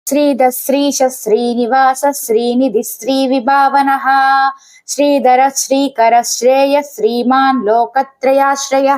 శ్రీధ శ్రీశ శ్రీనివాస శ్రీనిధి శ్రీ విభావన శ్రీధర శ్రీకర శ్రేయ శ్రీమాన్ లోకత్రయాశ్రయ.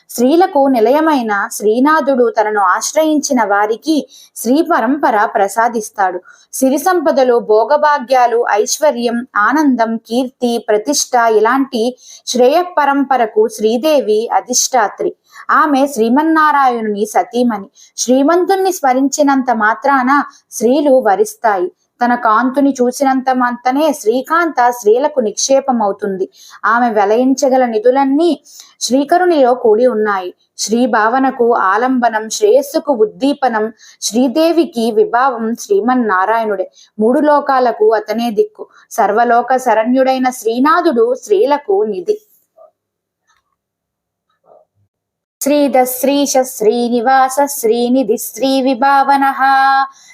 స్త్రీలకు నిలయమైన శ్రీనాథుడు తనను ఆశ్రయించిన వారికి శ్రీ పరంపర ప్రసాదిస్తాడు. సిరి సంపదలు, భోగభాగ్యాలు, ఐశ్వర్యం, ఆనందం, కీర్తి, ప్రతిష్ట ఇలాంటి శ్రేయ పరంపరకు శ్రీదేవి అధిష్టాత్రి. ఆమె శ్రీమన్నారాయణుని సతీమణి. శ్రీమంతుణ్ణి స్మరించినంత మాత్రాన స్త్రీలు వరిస్తాయి. తన కాంతుని చూసినంత మంతనే శ్రీకాంత స్త్రీలకు నిక్షేపమవుతుంది. ఆమె వెలయించగల నిధులన్నీ శ్రీకరునిలో కూడి ఉన్నాయి. శ్రీ భావనకు ఆలంబనం, శ్రేయస్సుకు ఉద్దీపనం, శ్రీదేవికి విభావం శ్రీమన్నారాయణుడే. మూడు లోకాలకు అతనే దిక్కు. సర్వలోక శరణ్యుడైన శ్రీనాథుడు స్త్రీలకు నిధి. శ్రీధ శ్రీశ శ్రీనివాస శ్రీనిధి శ్రీ విభావన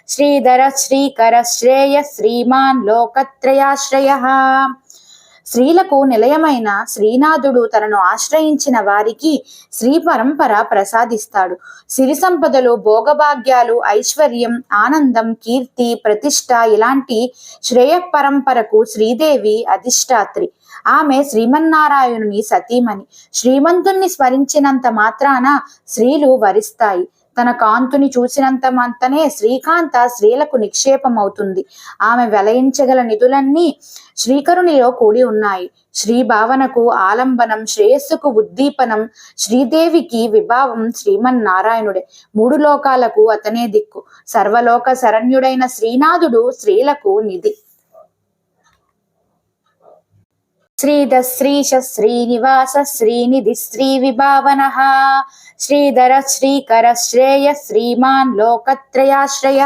శ్రీధర శ్రీకర శ్రేయ శ్రీమాన్ లోకత్రయాశ్రయ. స్త్రీలకు నిలయమైన శ్రీనాథుడు తనను ఆశ్రయించిన వారికి శ్రీ పరంపర ప్రసాదిస్తాడు. సిరి సంపదలు, భోగభాగ్యాలు, ఐశ్వర్యం, ఆనందం, కీర్తి, ప్రతిష్ట ఇలాంటి శ్రేయ పరంపరకు శ్రీదేవి అధిష్టాత్రి. ఆమె శ్రీమన్నారాయణుని సతీమణి. శ్రీమంతుణ్ణి స్మరించినంత మాత్రాన స్త్రీలు వరిస్తాయి. తన కాంతుని చూసినంత మంతనే శ్రీకాంత స్త్రీలకు నిక్షేపమవుతుంది. ఆమె వెలయించగల నిధులన్నీ శ్రీకరునిలో కూడి ఉన్నాయి. శ్రీ భావనకు ఆలంబనం, శ్రేయస్సుకు ఉద్దీపనం, శ్రీదేవికి విభావం శ్రీమన్నారాయణుడే. మూడు లోకాలకు అతనే దిక్కు. సర్వలోక శరణ్యుడైన శ్రీనాథుడు స్త్రీలకు నిధి. శ్రీధ శ్రీశ శ్రీనివాస శ్రీనిధి శ్రీ విభావన శ్రీధర శ్రీకర శ్రేయ శ్రీమాన్ లోకత్రయాశ్రయ.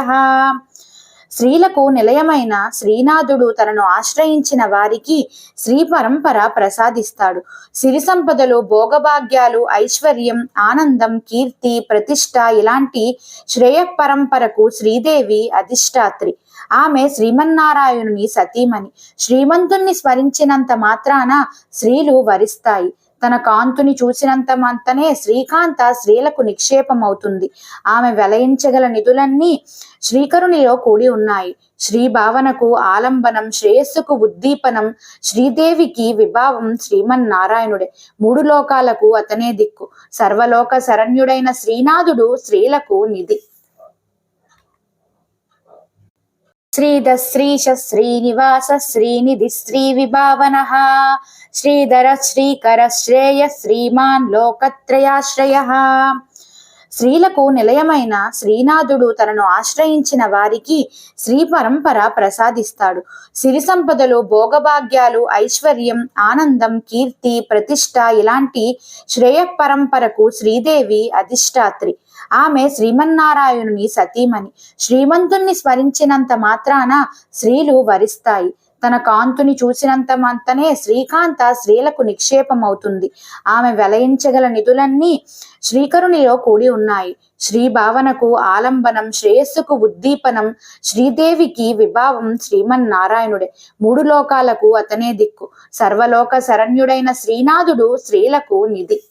స్త్రీలకు నిలయమైన శ్రీనాథుడు తనను ఆశ్రయించిన వారికి శ్రీ పరంపర ప్రసాదిస్తాడు. సిరి సంపదలు, భోగభాగ్యాలు, ఐశ్వర్యం, ఆనందం, కీర్తి, ప్రతిష్ట ఇలాంటి శ్రేయ పరంపరకు శ్రీదేవి అధిష్టాత్రి. ఆమె శ్రీమన్నారాయణుని సతీమణి. శ్రీమంతుణ్ణి స్మరించినంత మాత్రాన స్త్రీలు వరిస్తాయి. తన కాంతుని చూసినంత మంతనే శ్రీకాంత స్త్రీలకు నిక్షేపమవుతుంది. ఆమె వెలయించగల నిధులన్నీ శ్రీకరునిలో కూడి ఉన్నాయి. శ్రీ భావనకు ఆలంబనం, శ్రేయస్సుకు ఉద్దీపనం, శ్రీదేవికి విభావం శ్రీమన్నారాయణుడే. మూడు లోకాలకు అతనే దిక్కు. సర్వలోక శరణ్యుడైన శ్రీనాథుడు స్త్రీలకు నిధి. శ్రీధ శ్రీశ శ్రీనివాస శ్రీనిధి శ్రీ విభావన శ్రీధర శ్రీకర శ్రేయ శ్రీమాన్ లోకత్రయాశ్రయ. స్త్రీలకు నిలయమైన శ్రీనాథుడు తనను ఆశ్రయించిన వారికి శ్రీ పరంపర ప్రసాదిస్తాడు. సిరి సంపదలు, భోగభాగ్యాలు, ఐశ్వర్యం, ఆనందం, కీర్తి, ప్రతిష్ట ఇలాంటి శ్రేయ పరంపరకు శ్రీదేవి అధిష్టాత్రి. ఆమె శ్రీమన్నారాయణుని సతీమణి. శ్రీమంతుణ్ణి స్మరించినంత మాత్రాన స్త్రీలు వరిస్తాయి. తన కాంతుని చూసినంత మంతనే శ్రీకాంత స్త్రీలకు నిక్షేపమవుతుంది. ఆమె వెలయించగల నిధులన్నీ శ్రీకరునిలో కూడి ఉన్నాయి. శ్రీ భావనకు ఆలంబనం, శ్రేయస్సుకు ఉద్దీపనం, శ్రీదేవికి విభావం శ్రీమన్నారాయణుడే. మూడు లోకాలకు అతనే దిక్కు. సర్వలోక శరణ్యుడైన శ్రీనాథుడు స్త్రీలకు నిధి.